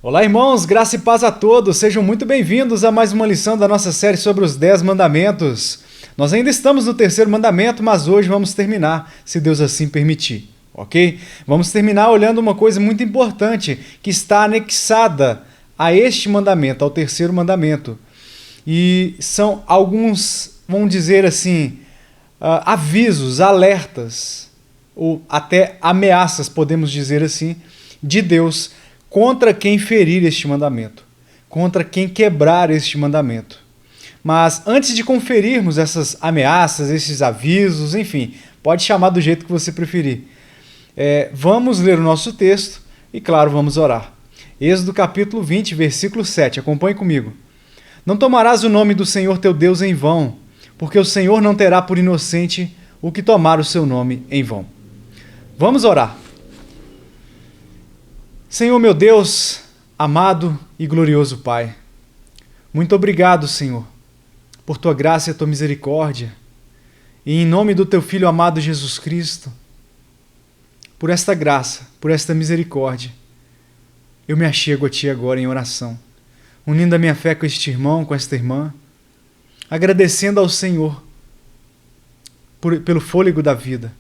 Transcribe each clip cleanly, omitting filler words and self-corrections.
Olá, irmãos, graça e paz a todos, sejam muito bem-vindos a mais uma lição da nossa série sobre os 10 mandamentos. Nós ainda estamos no terceiro mandamento, mas hoje vamos terminar, se Deus assim permitir, ok? Vamos terminar olhando uma coisa muito importante que está anexada a este mandamento, ao terceiro mandamento. E são alguns, vamos dizer assim, avisos, alertas, ou até ameaças, podemos dizer assim, de Deus contra quem ferir este mandamento, contra quem quebrar este mandamento. Mas antes de conferirmos essas ameaças, esses avisos, enfim, pode chamar do jeito que você preferir, vamos ler o nosso texto e, claro, vamos orar. Êxodo capítulo 20, versículo 7, acompanhe comigo. Não tomarás o nome do Senhor teu Deus em vão, porque o Senhor não terá por inocente o que tomar o seu nome em vão. Vamos orar. Senhor meu Deus, amado e glorioso Pai, muito obrigado, Senhor, por tua graça e a tua misericórdia, e em nome do teu Filho amado Jesus Cristo, por esta graça, por esta misericórdia, eu me achego a Ti agora em oração, unindo a minha fé com este irmão, com esta irmã, agradecendo ao Senhor pelo fôlego da vida,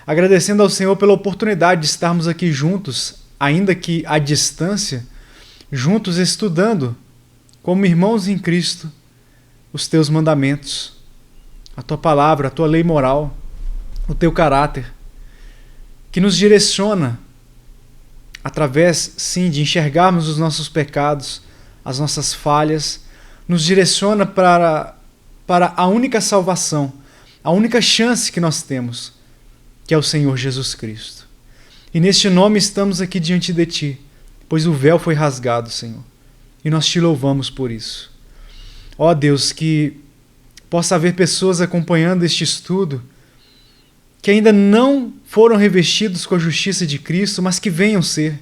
agradecendo ao Senhor pela oportunidade de estarmos aqui juntos, ainda que à distância, juntos estudando, como irmãos em Cristo, os teus mandamentos, a tua palavra, a tua lei moral, o teu caráter, que nos direciona através, sim, de enxergarmos os nossos pecados, as nossas falhas, nos direciona para a única salvação, a única chance que nós temos, que é o Senhor Jesus Cristo. E neste nome estamos aqui diante de Ti, pois o véu foi rasgado, Senhor, e nós Te louvamos por isso. Ó Deus, que possa haver pessoas acompanhando este estudo que ainda não foram revestidos com a justiça de Cristo, mas que venham ser,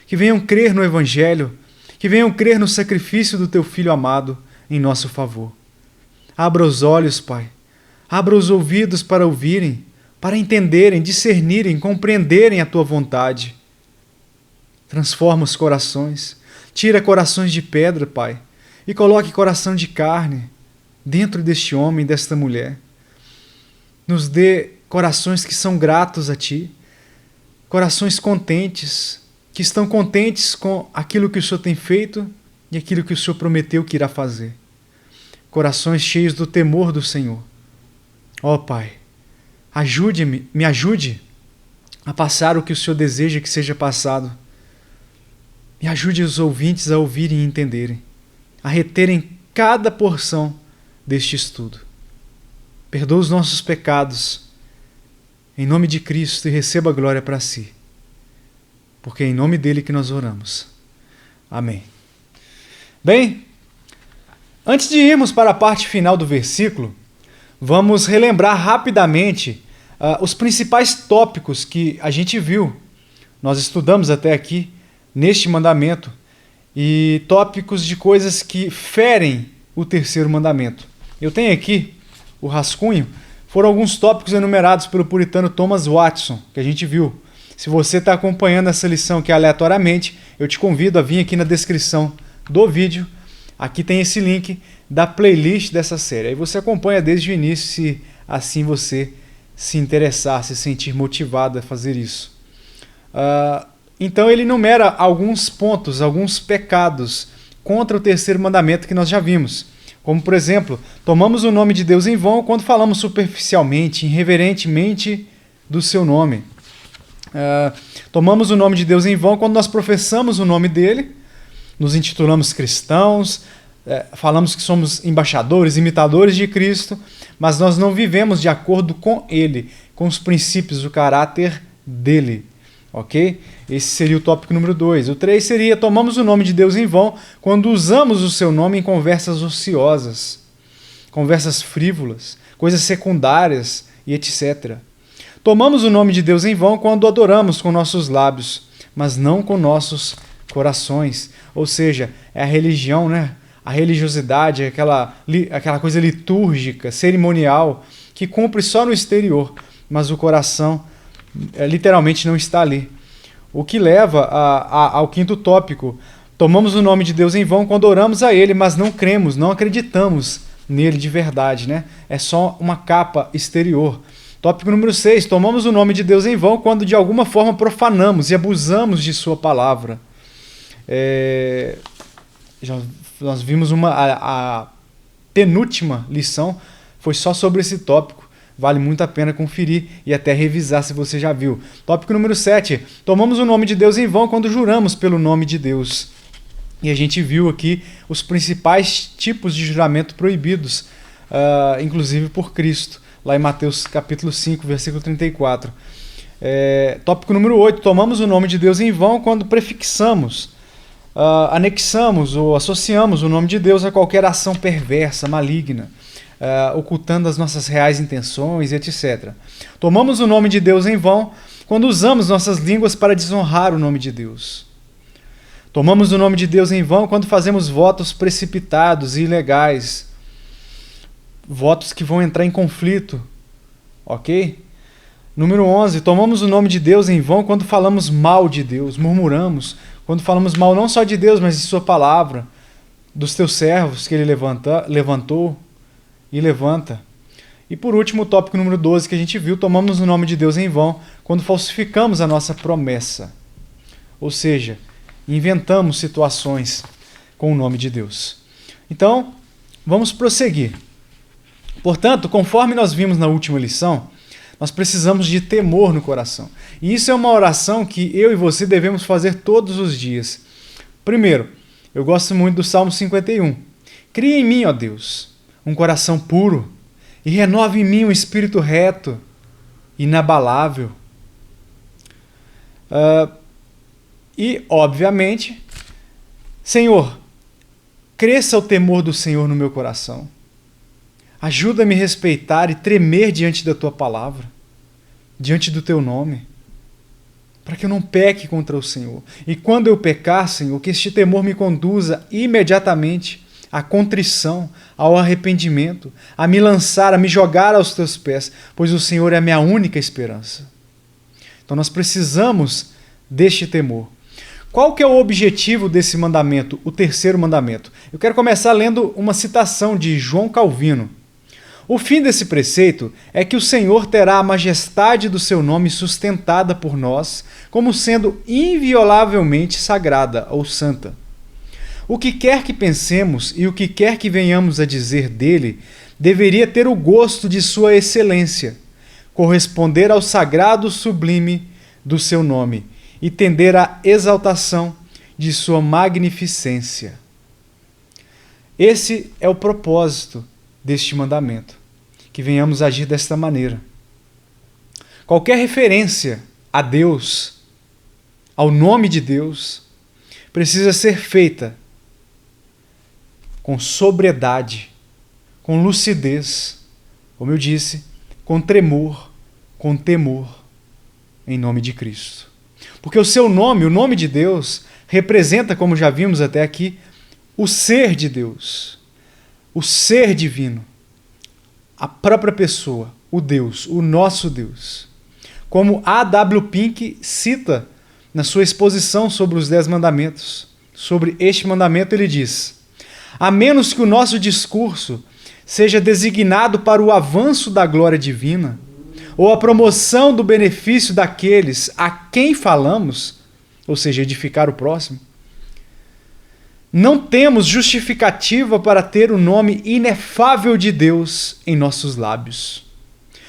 que venham crer no Evangelho, que venham crer no sacrifício do Teu Filho amado em nosso favor. Abra os olhos, Pai, abra os ouvidos para ouvirem, para entenderem, discernirem, compreenderem a Tua vontade. Transforma os corações, tira corações de pedra, Pai, e coloque coração de carne dentro deste homem, desta mulher. Nos dê corações que são gratos a Ti, corações contentes, que estão contentes com aquilo que o Senhor tem feito e aquilo que o Senhor prometeu que irá fazer. Corações cheios do temor do Senhor. Ó Pai, me ajude a passar o que o Senhor deseja que seja passado. Me ajude os ouvintes a ouvirem e entenderem, a reterem cada porção deste estudo. Perdoa os nossos pecados, em nome de Cristo, e receba a glória para si. Porque é em nome dele que nós oramos. Amém. Bem, antes de irmos para a parte final do versículo, vamos relembrar rapidamente os principais tópicos que a gente viu. Nós estudamos até aqui neste mandamento e tópicos de coisas que ferem o terceiro mandamento. Eu tenho aqui o rascunho, foram alguns tópicos enumerados pelo puritano Thomas Watson, que a gente viu. Se você está acompanhando essa lição aqui aleatoriamente, eu te convido a vir aqui na descrição do vídeo. Aqui tem esse link da playlist dessa série. Aí você acompanha desde o início, se assim você se interessar, se sentir motivado a fazer isso. Então ele enumera alguns pontos, alguns pecados contra o terceiro mandamento que nós já vimos. Como, por exemplo, tomamos o nome de Deus em vão quando falamos superficialmente, irreverentemente do seu nome. Tomamos o nome de Deus em vão quando nós professamos o nome dele, nos intitulamos cristãos, falamos que somos embaixadores, imitadores de Cristo, mas nós não vivemos de acordo com ele, com os princípios, o caráter dele. Ok? Esse seria o tópico número 2. O 3 seria: tomamos o nome de Deus em vão quando usamos o seu nome em conversas ociosas, conversas frívolas, coisas secundárias e etc. Tomamos o nome de Deus em vão quando adoramos com nossos lábios, mas não com nossos corações. Ou seja, é a religião, né? A religiosidade, aquela coisa litúrgica, cerimonial, que cumpre só no exterior, mas o coração literalmente não está ali. O que leva ao quinto tópico: Tomamos o nome de Deus em vão quando oramos a Ele, mas não cremos, não acreditamos nele de verdade, né? É só uma capa exterior. Tópico número 6. Tomamos o nome de Deus em vão quando de alguma forma profanamos e abusamos de sua palavra. Nós vimos a penúltima lição, foi só sobre esse tópico. Vale muito a pena conferir e até revisar se você já viu. Tópico número 7. Tomamos o nome de Deus em vão quando juramos pelo nome de Deus. E a gente viu aqui os principais tipos de juramento proibidos, inclusive por Cristo, lá em Mateus capítulo 5, versículo 34. Tópico número 8. Tomamos o nome de Deus em vão quando prefixamos, anexamos ou associamos o nome de Deus a qualquer ação perversa, maligna, ocultando as nossas reais intenções, etc. Tomamos o nome de Deus em vão quando usamos nossas línguas para desonrar o nome de Deus. Tomamos o nome de Deus em vão quando fazemos votos precipitados e ilegais, votos que vão entrar em conflito, ok? Número 11. Tomamos o nome de Deus em vão quando falamos mal de Deus, murmuramos, quando falamos mal não só de Deus, mas de sua palavra, dos teus servos que ele levantou e levanta. E por último, o tópico número 12 que a gente viu, tomamos o nome de Deus em vão quando falsificamos a nossa promessa. Ou seja, inventamos situações com o nome de Deus. Então, vamos prosseguir. Portanto, conforme nós vimos na última lição, nós precisamos de temor no coração. E isso é uma oração que eu e você devemos fazer todos os dias. Primeiro, eu gosto muito do Salmo 51. Cria em mim, ó Deus, um coração puro e renova em mim um espírito reto, inabalável. E, obviamente, Senhor, cresça o temor do Senhor no meu coração. Ajuda-me a respeitar e tremer diante da Tua palavra, diante do Teu nome, para que eu não peque contra o Senhor. E quando eu pecar, Senhor, que este temor me conduza imediatamente à contrição, ao arrependimento, a me lançar, a me jogar aos Teus pés, pois o Senhor é a minha única esperança. Então nós precisamos deste temor. Qual que é o objetivo desse mandamento, o terceiro mandamento? Eu quero começar lendo uma citação de João Calvino. O fim desse preceito é que o Senhor terá a majestade do seu nome sustentada por nós, como sendo inviolavelmente sagrada ou santa. O que quer que pensemos e o que quer que venhamos a dizer dele, deveria ter o gosto de sua excelência, corresponder ao sagrado sublime do seu nome e tender à exaltação de sua magnificência. Esse é o propósito deste mandamento, que venhamos agir desta maneira. Qualquer referência a Deus, ao nome de Deus, precisa ser feita com sobriedade, com lucidez, como eu disse, com tremor, com temor, em nome de Cristo. Porque o seu nome, o nome de Deus, representa, como já vimos até aqui, o ser de Deus, o ser divino, a própria pessoa, o Deus, o nosso Deus. Como A.W. Pink cita na sua exposição sobre os 10 mandamentos, sobre este mandamento ele diz: a menos que o nosso discurso seja designado para o avanço da glória divina, ou a promoção do benefício daqueles a quem falamos, ou seja, edificar o próximo, não temos justificativa para ter o nome inefável de Deus em nossos lábios.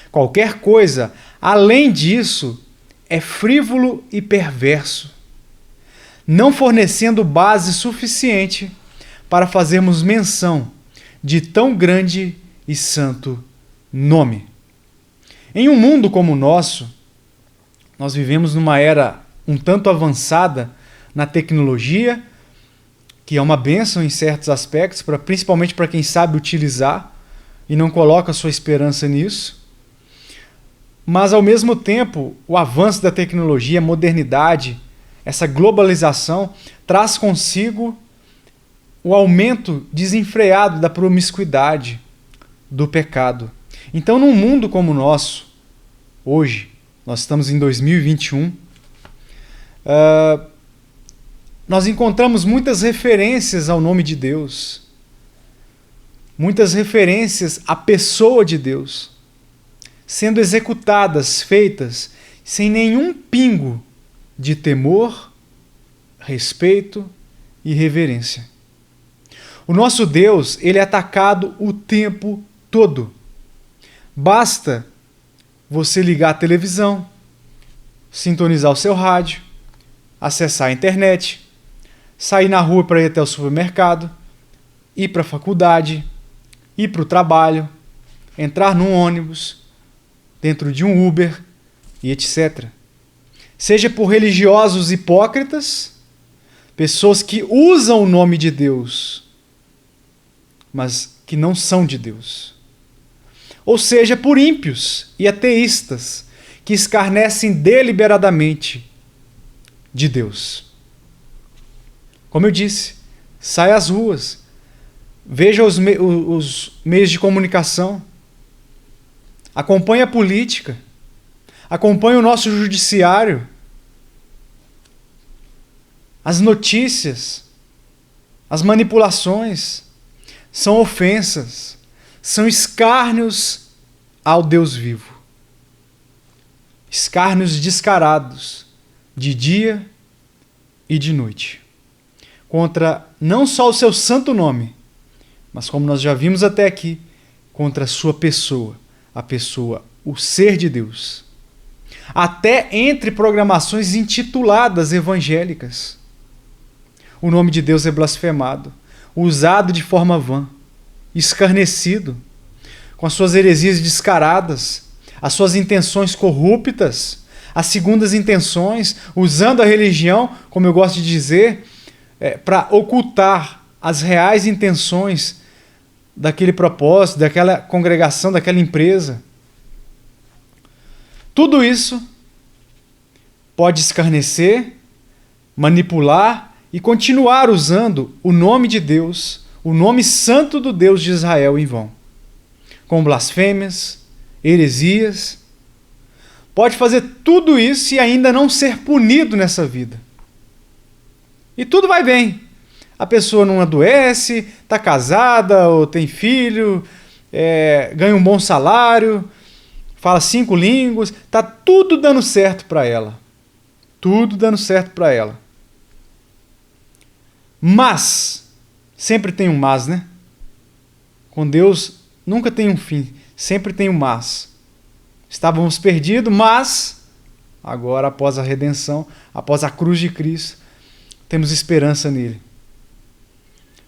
Qualquer coisa além disso é frívolo e perverso, não fornecendo base suficiente para fazermos menção de tão grande e santo nome. Em um mundo como o nosso, nós vivemos numa era um tanto avançada na tecnologia, que é uma bênção em certos aspectos, principalmente para quem sabe utilizar e não coloca sua esperança nisso. Mas, ao mesmo tempo, o avanço da tecnologia, a modernidade, essa globalização, traz consigo o aumento desenfreado da promiscuidade, do pecado. Então, num mundo como o nosso, hoje, nós estamos em 2021, nós encontramos muitas referências ao nome de Deus, muitas referências à pessoa de Deus, sendo executadas, feitas, sem nenhum pingo de temor, respeito e reverência. O nosso Deus, ele é atacado o tempo todo. Basta você ligar a televisão, sintonizar o seu rádio, acessar a internet, sair na rua para ir até o supermercado, ir para a faculdade, ir para o trabalho, entrar num ônibus, dentro de um Uber e etc. Seja por religiosos hipócritas, pessoas que usam o nome de Deus, mas que não são de Deus. Ou seja, por ímpios e ateístas que escarnecem deliberadamente de Deus. Como eu disse, saia às ruas, veja os meios de comunicação, acompanhe a política, acompanhe o nosso judiciário, as notícias, as manipulações, são ofensas, são escárnios ao Deus vivo. Escárnios descarados, de dia e de noite, contra não só o seu santo nome, mas como nós já vimos até aqui, contra a sua pessoa, o ser de Deus. Até entre programações intituladas evangélicas, o nome de Deus é blasfemado, usado de forma vã, escarnecido, com as suas heresias descaradas, as suas intenções corruptas, as segundas intenções, usando a religião, como eu gosto de dizer, para ocultar as reais intenções daquele propósito, daquela congregação, daquela empresa. Tudo isso pode escarnecer, manipular e continuar usando o nome de Deus, o nome santo do Deus de Israel em vão, com blasfêmias, heresias. Pode fazer tudo isso e ainda não ser punido nessa vida. E tudo vai bem. A pessoa não adoece, está casada ou tem filho, ganha um bom salário, fala 5 línguas, está tudo dando certo para ela. Tudo dando certo para ela. Mas, sempre tem um mas, né? Com Deus nunca tem um fim, sempre tem um mas. Estávamos perdidos, mas agora, após a redenção, após a cruz de Cristo, temos esperança nele.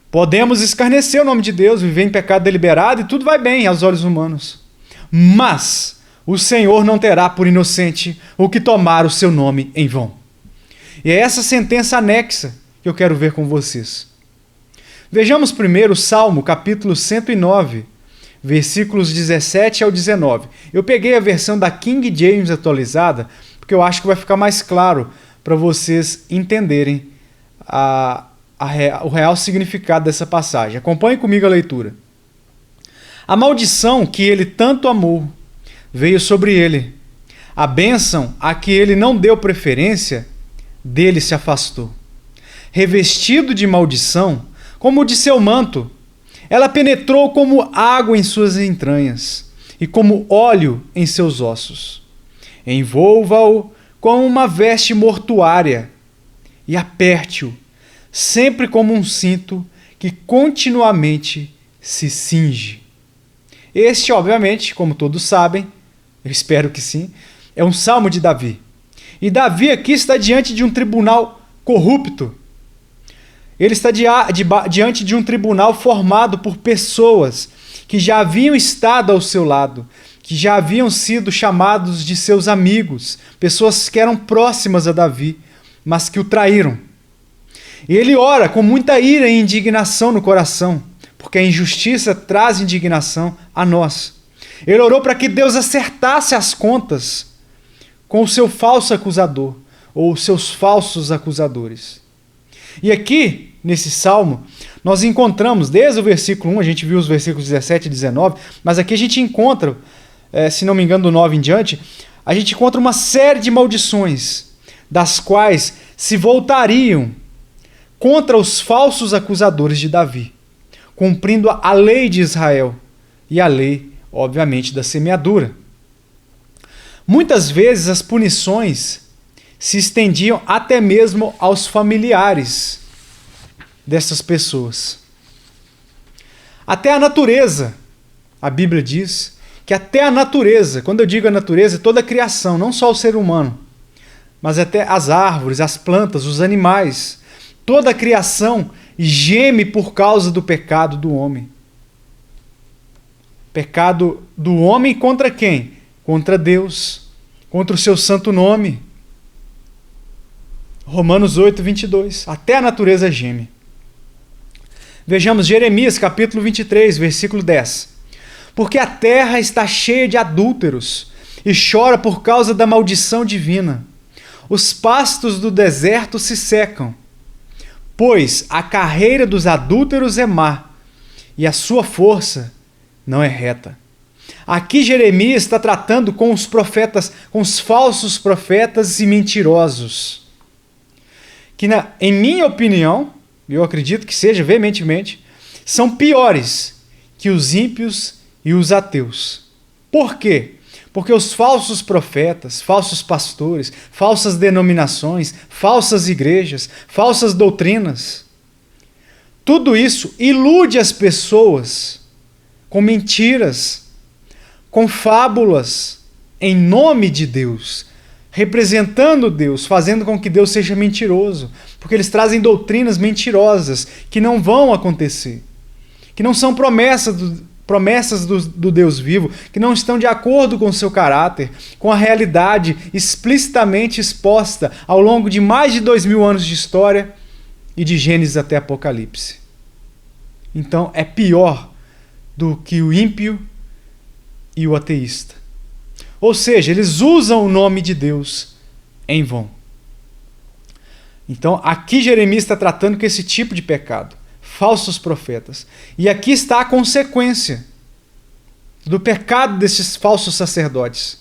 Podemos escarnecer o nome de Deus, viver em pecado deliberado e tudo vai bem aos olhos humanos. Mas o Senhor não terá por inocente o que tomar o seu nome em vão. E é essa sentença anexa que eu quero ver com vocês. Vejamos primeiro o Salmo, capítulo 109, versículos 17 ao 19. Eu peguei a versão da King James atualizada, porque eu acho que vai ficar mais claro para vocês entenderem o real significado dessa passagem. Acompanhe comigo a leitura. A maldição que ele tanto amou veio sobre ele. A bênção a que ele não deu preferência, dele se afastou. Revestido de maldição, como de seu manto, ela penetrou como água em suas entranhas e como óleo em seus ossos. Envolva-o com uma veste mortuária e aperte-o, sempre como um cinto que continuamente se cinge. Este, obviamente, como todos sabem, eu espero que sim, é um salmo de Davi. E Davi aqui está diante de um tribunal corrupto. Ele está diante de um tribunal formado por pessoas que já haviam estado ao seu lado, que já haviam sido chamados de seus amigos, pessoas que eram próximas a Davi, mas que o traíram. E ele ora com muita ira e indignação no coração, porque a injustiça traz indignação a nós. Ele orou para que Deus acertasse as contas com o seu falso acusador, ou os seus falsos acusadores. E aqui, nesse salmo, nós encontramos, desde o versículo 1, a gente viu os versículos 17 e 19, mas aqui a gente encontra, se não me engano, do 9 em diante, a gente encontra uma série de maldições, das quais se voltariam contra os falsos acusadores de Davi, cumprindo a lei de Israel e a lei, obviamente, da semeadura. Muitas vezes as punições se estendiam até mesmo aos familiares dessas pessoas. Até a natureza, a Bíblia diz que até a natureza, quando eu digo a natureza, é toda a criação, não só o ser humano, mas até as árvores, as plantas, os animais, toda a criação geme por causa do pecado do homem. Pecado do homem contra quem? Contra Deus, contra o seu santo nome. Romanos 8, 22. Até a natureza geme. Vejamos Jeremias capítulo 23, versículo 10. Porque a terra está cheia de adúlteros e chora por causa da maldição divina. Os pastos do deserto se secam, pois a carreira dos adúlteros é má e a sua força não é reta. Aqui Jeremias está tratando com os profetas, com os falsos profetas e mentirosos, que em minha opinião, eu acredito que seja veementemente, são piores que os ímpios e os ateus. Por quê? Porque os falsos profetas, falsos pastores, falsas denominações, falsas igrejas, falsas doutrinas, tudo isso ilude as pessoas com mentiras, com fábulas em nome de Deus, representando Deus, fazendo com que Deus seja mentiroso, porque eles trazem doutrinas mentirosas que não vão acontecer, que não são promessas do Deus vivo, que não estão de acordo com o seu caráter, com a realidade explicitamente exposta ao longo de mais de 2000 anos de história e de Gênesis até Apocalipse. Então é pior do que o ímpio e o ateísta. Ou seja, eles usam o nome de Deus em vão. Então, aqui Jeremias está tratando com esse tipo de pecado, falsos profetas. E aqui está a consequência do pecado desses falsos sacerdotes.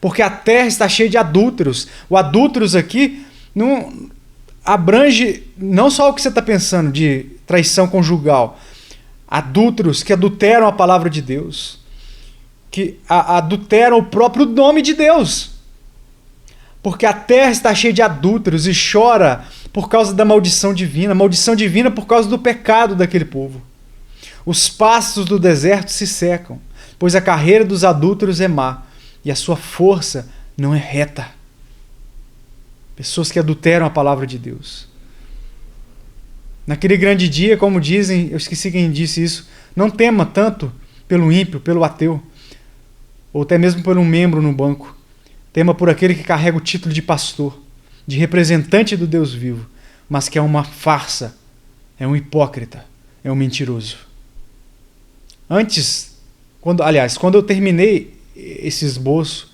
Porque a terra está cheia de adúlteros. O adúlteros aqui não abrange não só o que você está pensando de traição conjugal. Adúlteros que adulteram a palavra de Deus, que adulteram o próprio nome de Deus. Porque a terra está cheia de adúlteros e chora por causa da maldição divina por causa do pecado daquele povo. Os pastos do deserto se secam, pois a carreira dos adúlteros é má e a sua força não é reta. Pessoas que adulteram a palavra de Deus. Naquele grande dia, como dizem, eu esqueci quem disse isso, não tema tanto pelo ímpio, pelo ateu, ou até mesmo por um membro no banco. Tema por aquele que carrega o título de pastor, de representante do Deus vivo, mas que é uma farsa, é um hipócrita, é um mentiroso. Quando eu terminei esse esboço,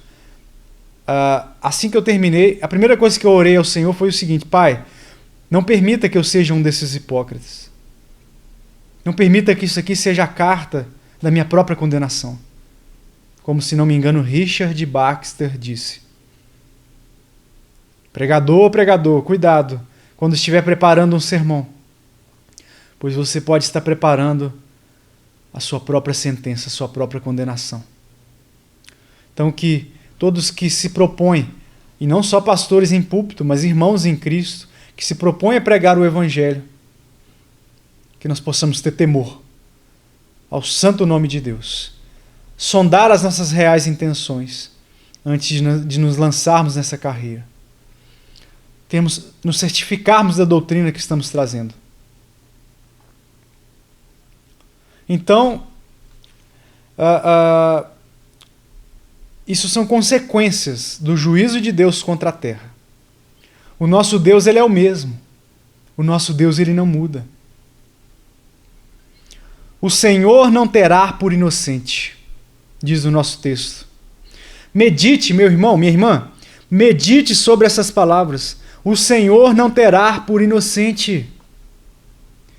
assim que eu terminei, a primeira coisa que eu orei ao Senhor foi o seguinte: Pai, não permita que eu seja um desses hipócritas. Não permita que isso aqui seja a carta da minha própria condenação. Como, se não me engano, Richard Baxter disse. Pregador, cuidado quando estiver preparando um sermão, pois você pode estar preparando a sua própria sentença, a sua própria condenação. Então, que todos que se propõem, e não só pastores em púlpito, mas irmãos em Cristo, que se propõem a pregar o Evangelho, que nós possamos ter temor ao santo nome de Deus, sondar as nossas reais intenções antes de nos lançarmos nessa carreira. Nos certificarmos da doutrina que estamos trazendo. Então, isso são consequências do juízo de Deus contra a terra. O nosso Deus, ele é o mesmo. O nosso Deus, ele não muda. O Senhor não terá por inocente, diz o nosso texto. Medite, meu irmão, minha irmã, medite sobre essas palavras. O Senhor não terá por inocente.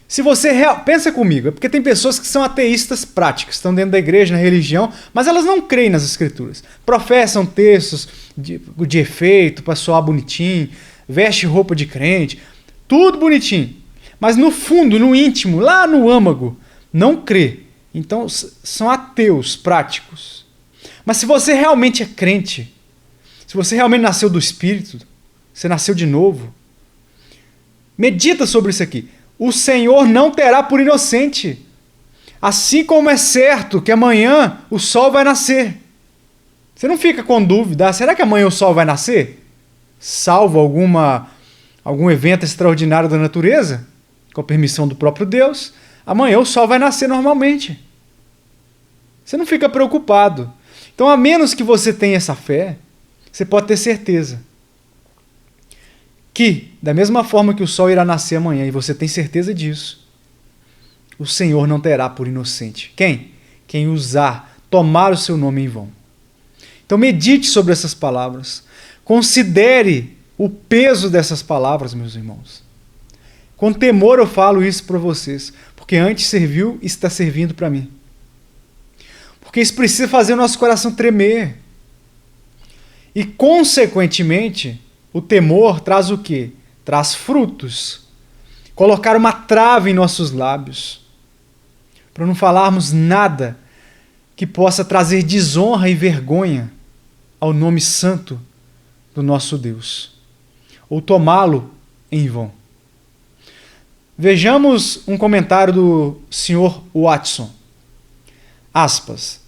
Se você pensa comigo, é porque tem pessoas que são ateístas práticas, estão dentro da igreja, na religião, mas elas não creem nas Escrituras. Professam textos de efeito, para soar bonitinho, veste roupa de crente, tudo bonitinho. mas no fundo, no íntimo, lá no âmago, não crê. Então são ateus práticos. Mas se você realmente é crente, se você realmente nasceu do Espírito, você nasceu de novo, medita sobre isso aqui. O Senhor não terá por inocente. Assim como é certo que amanhã o sol vai nascer. Você não fica com dúvida, será que amanhã o sol vai nascer? Salvo algum evento extraordinário da natureza, com a permissão do próprio Deus, amanhã o sol vai nascer normalmente. Você não fica preocupado. Então, a menos que você tenha essa fé, você pode ter certeza que, da mesma forma que o sol irá nascer amanhã, e você tem certeza disso, o Senhor não terá por inocente. Quem? Quem tomar o seu nome em vão. Então medite sobre essas palavras. Considere o peso dessas palavras, meus irmãos. Com temor eu falo isso para vocês, porque antes serviu e está servindo para mim. Porque isso precisa fazer o nosso coração tremer. E, consequentemente, o temor traz o quê? Traz frutos. Colocar uma trava em nossos lábios, para não falarmos nada que possa trazer desonra e vergonha ao nome santo do nosso Deus, ou tomá-lo em vão. Vejamos um comentário do Sr. Watson. Aspas.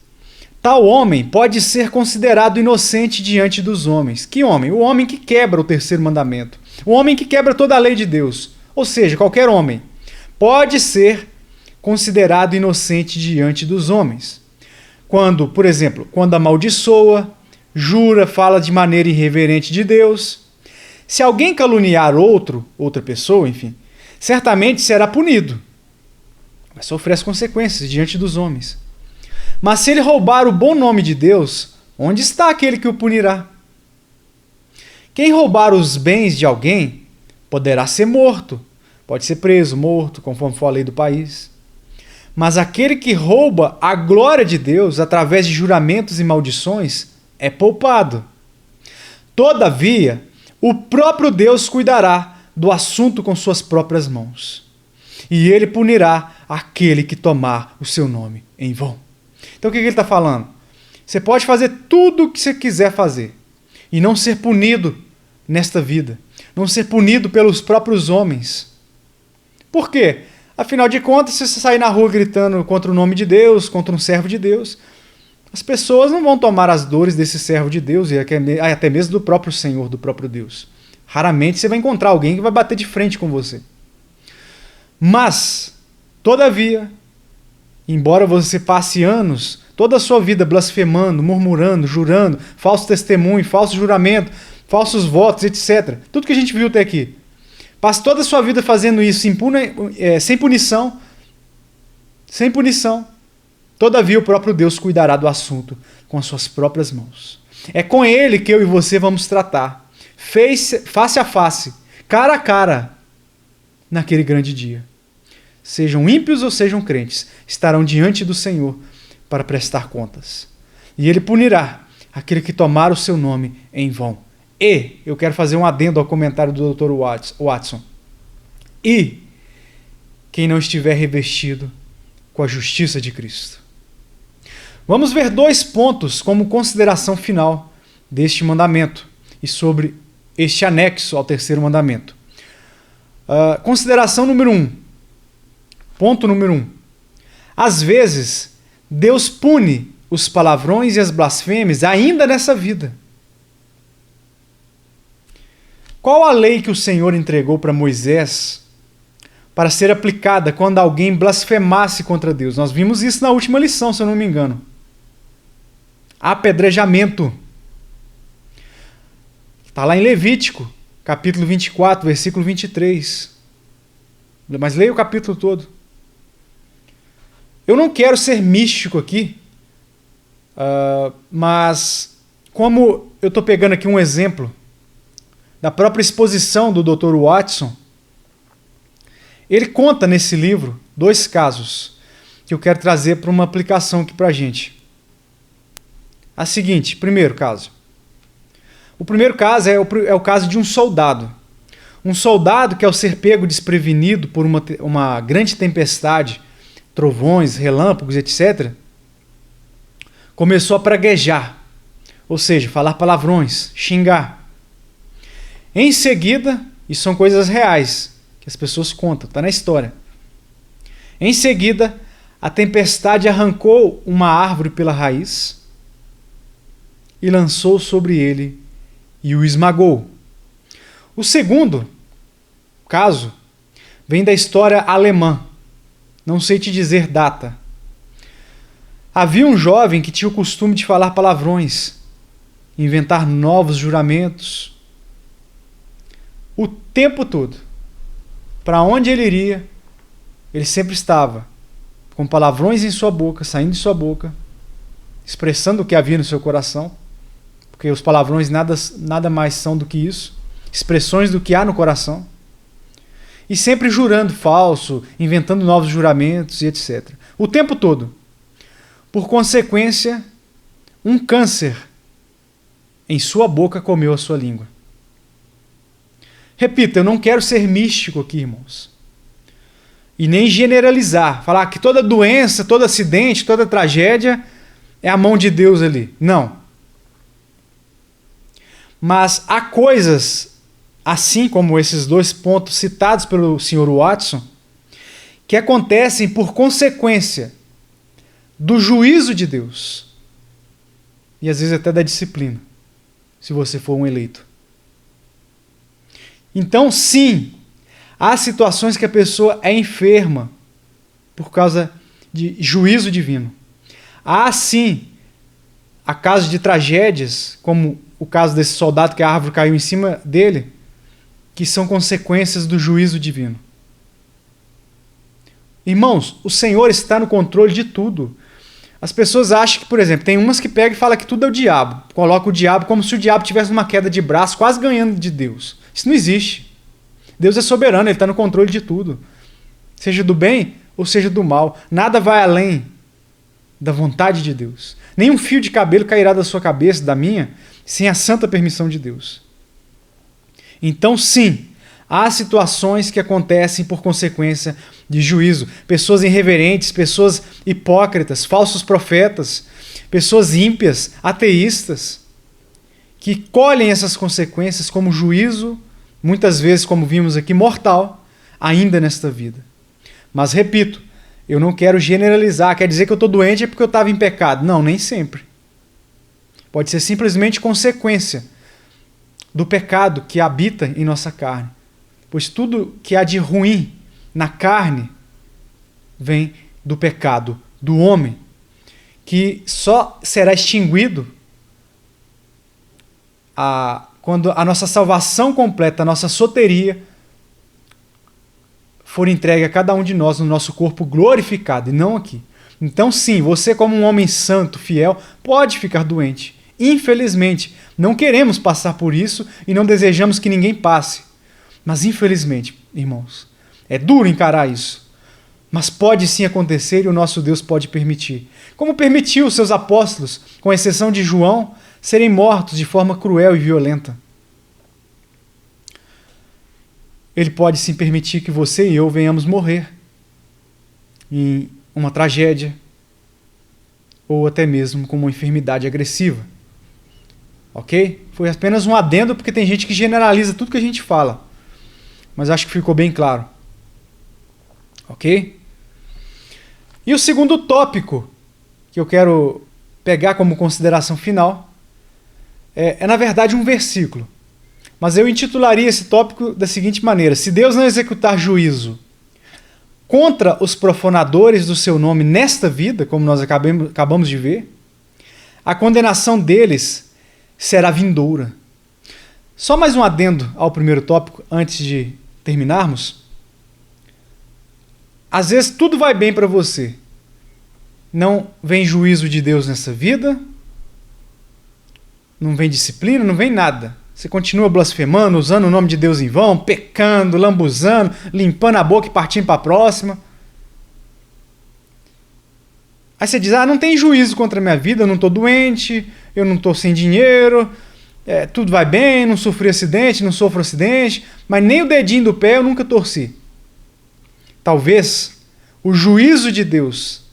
Tal homem pode ser considerado inocente diante dos homens. Que homem? O homem que quebra o terceiro mandamento. O homem que quebra toda a lei de Deus. Ou seja, qualquer homem pode ser considerado inocente diante dos homens. Quando, por exemplo, quando amaldiçoa, jura, fala de maneira irreverente de Deus. Se alguém caluniar outra pessoa, enfim, certamente será punido. Vai sofrer as consequências diante dos homens. Mas se ele roubar o bom nome de Deus, onde está aquele que o punirá? Quem roubar os bens de alguém poderá ser morto. Pode ser preso, morto, conforme for a lei do país. Mas aquele que rouba a glória de Deus através de juramentos e maldições é poupado. Todavia, o próprio Deus cuidará do assunto com suas próprias mãos. E ele punirá aquele que tomar o seu nome em vão. Então o que ele está falando? Você pode fazer tudo o que você quiser fazer e não ser punido nesta vida. Não ser punido pelos próprios homens. Por quê? Afinal de contas, se você sair na rua gritando contra o nome de Deus, contra um servo de Deus, as pessoas não vão tomar as dores desse servo de Deus e até mesmo do próprio Senhor, do próprio Deus. Raramente você vai encontrar alguém que vai bater de frente com você. Mas, todavia, embora você passe anos, toda a sua vida blasfemando, murmurando, jurando, falso testemunho, falso juramento, falsos votos, etc. Tudo que a gente viu até aqui. Passe toda a sua vida fazendo isso sem punição. Todavia o próprio Deus cuidará do assunto com as suas próprias mãos. É com Ele que eu e você vamos tratar, face a face, cara a cara, naquele grande dia. Sejam ímpios ou sejam crentes, estarão diante do Senhor para prestar contas. E Ele punirá aquele que tomar o seu nome em vão. E, eu quero fazer um adendo ao comentário do Dr. Watson. E quem não estiver revestido com a justiça de Cristo. Vamos ver 2 pontos como consideração final deste mandamento e sobre este anexo ao terceiro mandamento. Consideração número 1. Ponto número 1. Às vezes, Deus pune os palavrões e as blasfêmias ainda nessa vida. Qual a lei que o Senhor entregou para Moisés para ser aplicada quando alguém blasfemasse contra Deus? Nós vimos isso na última lição, se eu não me engano. Apedrejamento. Está lá em Levítico, capítulo 24, versículo 23. Mas leia o capítulo todo. Eu não quero ser místico aqui, mas como eu estou pegando aqui um exemplo da própria exposição do Dr. Watson, ele conta nesse livro 2 casos que eu quero trazer para uma aplicação aqui para a gente. A seguinte, primeiro caso. O primeiro caso é o caso de um soldado. Um soldado que, ao ser pego desprevenido por uma grande tempestade, trovões, relâmpagos, etc., começou a praguejar, ou seja, falar palavrões, xingar. Em seguida, isso são coisas reais, que as pessoas contam, está na história. Em seguida, a tempestade arrancou uma árvore pela raiz e lançou sobre ele e o esmagou. O segundo caso vem da história alemã. Não sei te dizer data. Havia um jovem que tinha o costume de falar palavrões, inventar novos juramentos, o tempo todo. Para onde ele iria, ele sempre estava com palavrões em sua boca, saindo de sua boca, expressando o que havia no seu coração, porque os palavrões nada mais são do que isso, expressões do que há no coração, e sempre jurando falso, inventando novos juramentos e etc. O tempo todo. Por consequência, um câncer em sua boca comeu a sua língua. Repita, eu não quero ser místico aqui, irmãos. E nem generalizar, falar que toda doença, todo acidente, toda tragédia é a mão de Deus ali. Não. Mas há coisas, assim como esses dois pontos citados pelo Sr. Watson, que acontecem por consequência do juízo de Deus. E às vezes até da disciplina, se você for um eleito. Então, sim, há situações que a pessoa é enferma por causa de juízo divino. Há, sim, há casos de tragédias, como o caso desse soldado que a árvore caiu em cima dele, que são consequências do juízo divino. Irmãos, o Senhor está no controle de tudo. As pessoas acham que, por exemplo, tem umas que pegam e falam que tudo é o diabo. Coloca o diabo como se o diabo tivesse uma queda de braço, quase ganhando de Deus. Isso não existe. Deus é soberano, Ele está no controle de tudo. Seja do bem ou seja do mal. Nada vai além da vontade de Deus. Nenhum fio de cabelo cairá da sua cabeça, da minha, sem a santa permissão de Deus. Então, sim, há situações que acontecem por consequência de juízo. Pessoas irreverentes, pessoas hipócritas, falsos profetas, pessoas ímpias, ateístas, que colhem essas consequências como juízo, muitas vezes, como vimos aqui, mortal, ainda nesta vida. Mas, repito, eu não quero generalizar, quer dizer que eu estou doente é porque eu estava em pecado. Não, nem sempre. Pode ser simplesmente consequência do pecado que habita em nossa carne. Pois tudo que há de ruim na carne vem do pecado do homem, que só será extinguido quando a nossa salvação completa, a nossa soteria, for entregue a cada um de nós no nosso corpo glorificado, e não aqui. Então, sim, você como um homem santo, fiel, pode ficar doente. Infelizmente, não queremos passar por isso e não desejamos que ninguém passe. Mas, infelizmente, irmãos, é duro encarar isso. Mas pode sim acontecer e o nosso Deus pode permitir. Como permitiu os seus apóstolos, com exceção de João, serem mortos de forma cruel e violenta. Ele pode sim permitir que você e eu venhamos morrer em uma tragédia ou até mesmo com uma enfermidade agressiva. Ok? Foi apenas um adendo porque tem gente que generaliza tudo que a gente fala. Mas acho que ficou bem claro. Ok? E o segundo tópico que eu quero pegar como consideração final é na verdade um versículo. Mas eu intitularia esse tópico da seguinte maneira: se Deus não executar juízo contra os profanadores do seu nome nesta vida, como nós acabamos de ver, a condenação deles será vindoura. Só mais um adendo ao primeiro tópico, antes de terminarmos. Às vezes tudo vai bem para você. Não vem juízo de Deus nessa vida, não vem disciplina, não vem nada. Você continua blasfemando, usando o nome de Deus em vão, pecando, lambuzando, limpando a boca e partindo para a próxima. Aí você diz, não tem juízo contra a minha vida, eu não estou doente, eu não estou sem dinheiro, tudo vai bem, não sofri acidente, não sofro acidente, mas nem o dedinho do pé eu nunca torci. Talvez o juízo de Deus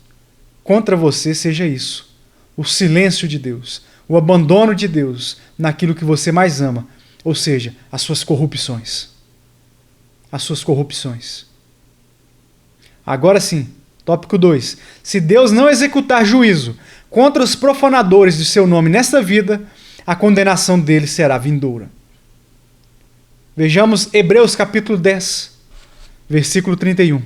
contra você seja isso. O silêncio de Deus, o abandono de Deus naquilo que você mais ama, ou seja, as suas corrupções. As suas corrupções. Agora sim, tópico 2. Se Deus não executar juízo contra os profanadores do seu nome nesta vida, a condenação deles será vindoura. Vejamos Hebreus capítulo 10, versículo 31.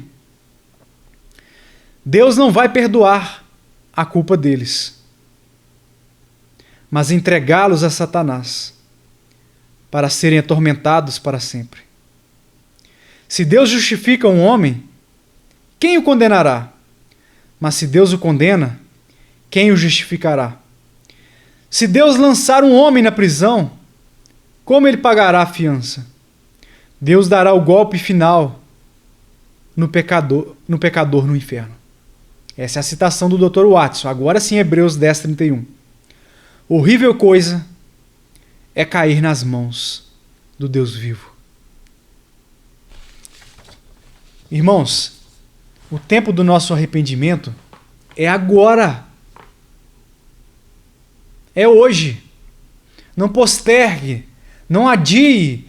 Deus não vai perdoar a culpa deles, mas entregá-los a Satanás, para serem atormentados para sempre. Se Deus justifica um homem, quem o condenará? Mas se Deus o condena, quem o justificará? Se Deus lançar um homem na prisão, como ele pagará a fiança? Deus dará o golpe final no pecador no inferno. Essa é a citação do Dr. Watson. Agora sim, Hebreus 10, 31. Horrível coisa é cair nas mãos do Deus vivo. Irmãos, o tempo do nosso arrependimento é agora. É hoje. Não postergue, não adie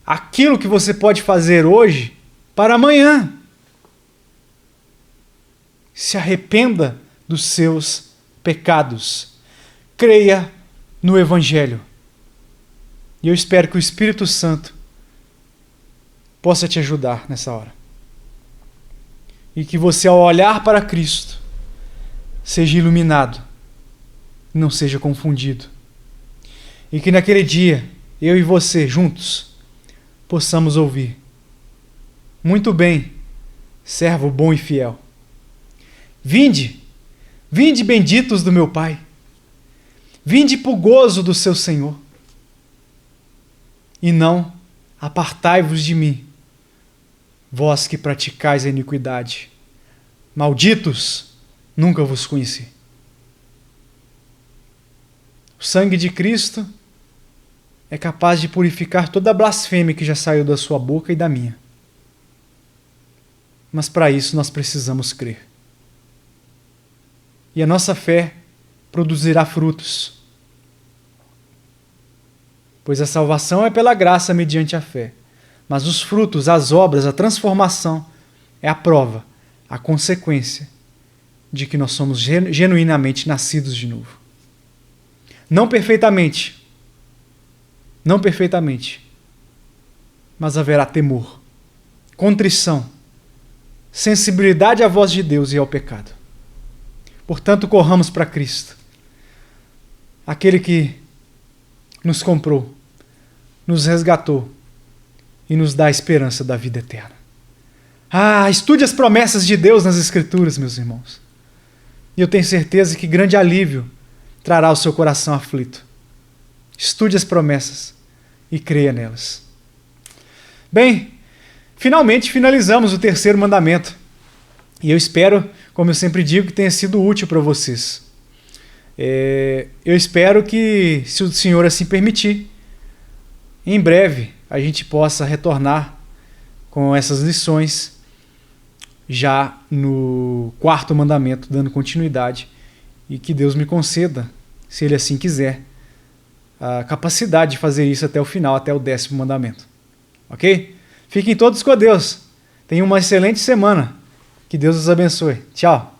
aquilo que você pode fazer hoje para amanhã. Se arrependa dos seus pecados. Creia no Evangelho. E eu espero que o Espírito Santo possa te ajudar nessa hora. E que você, ao olhar para Cristo, seja iluminado, não seja confundido. E que naquele dia, eu e você, juntos, possamos ouvir: muito bem, servo bom e fiel. Vinde, vinde benditos do meu Pai. Vinde para o gozo do seu Senhor. E não apartai-vos de mim, vós que praticais a iniquidade. Malditos, nunca vos conheci. O sangue de Cristo é capaz de purificar toda a blasfêmia que já saiu da sua boca e da minha. Mas para isso nós precisamos crer. E a nossa fé produzirá frutos. Pois a salvação é pela graça mediante a fé. Mas os frutos, as obras, a transformação é a prova, a consequência de que nós somos genuinamente nascidos de novo. Não perfeitamente, mas haverá temor, contrição, sensibilidade à voz de Deus e ao pecado. Portanto, corramos para Cristo, aquele que nos comprou, nos resgatou e nos dá a esperança da vida eterna. Estude as promessas de Deus nas Escrituras, meus irmãos. E eu tenho certeza que grande alívio trará ao seu coração aflito. Estude as promessas e creia nelas. Bem, finalmente finalizamos o terceiro mandamento. E eu espero, como eu sempre digo, que tenha sido útil para vocês. Eu espero que, se o Senhor assim permitir, em breve a gente possa retornar com essas lições já no quarto mandamento, dando continuidade, e que Deus me conceda, se Ele assim quiser, a capacidade de fazer isso até o final, até o 10º mandamento. Ok? Fiquem todos com Deus. Tenham uma excelente semana. Que Deus os abençoe. Tchau.